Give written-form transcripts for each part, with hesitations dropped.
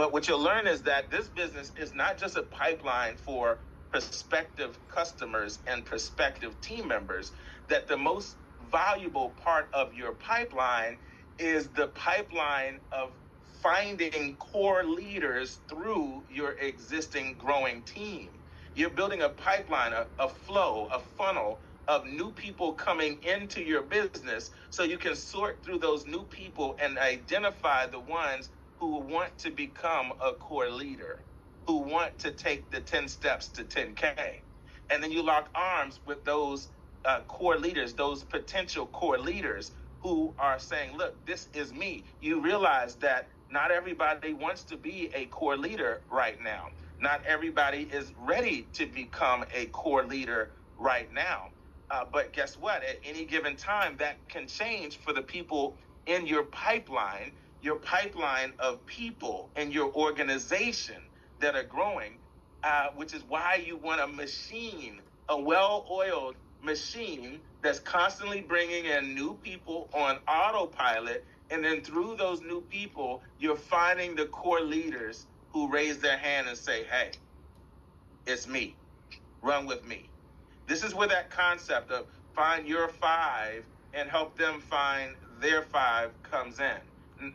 But what you'll learn is that this business is not just a pipeline for prospective customers and prospective team members, that the most valuable part of your pipeline is the pipeline of finding core leaders through your existing growing team. You're building a pipeline, a flow, a funnel of new people coming into your business so you can sort through those new people and identify the ones who want to become a core leader, who want to take the 10 steps to 10K. And then you lock arms with those core leaders, those potential core leaders who are saying, look, this is me. You realize that not everybody wants to be a core leader right now. Not everybody is ready to become a core leader right now. But guess what? At any given time, that can change for the people in your pipeline of people in your organization that are growing, which is why you want a machine, a well-oiled machine that's constantly bringing in new people on autopilot. And then through those new people, you're finding the core leaders who raise their hand and say, hey, it's me, run with me. This is where that concept of find your five and help them find their five comes in.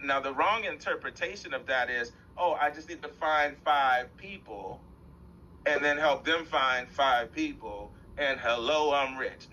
Now, the wrong interpretation of that is, oh, I just need to find 5 people and then help them find 5 people, and hello, I'm rich.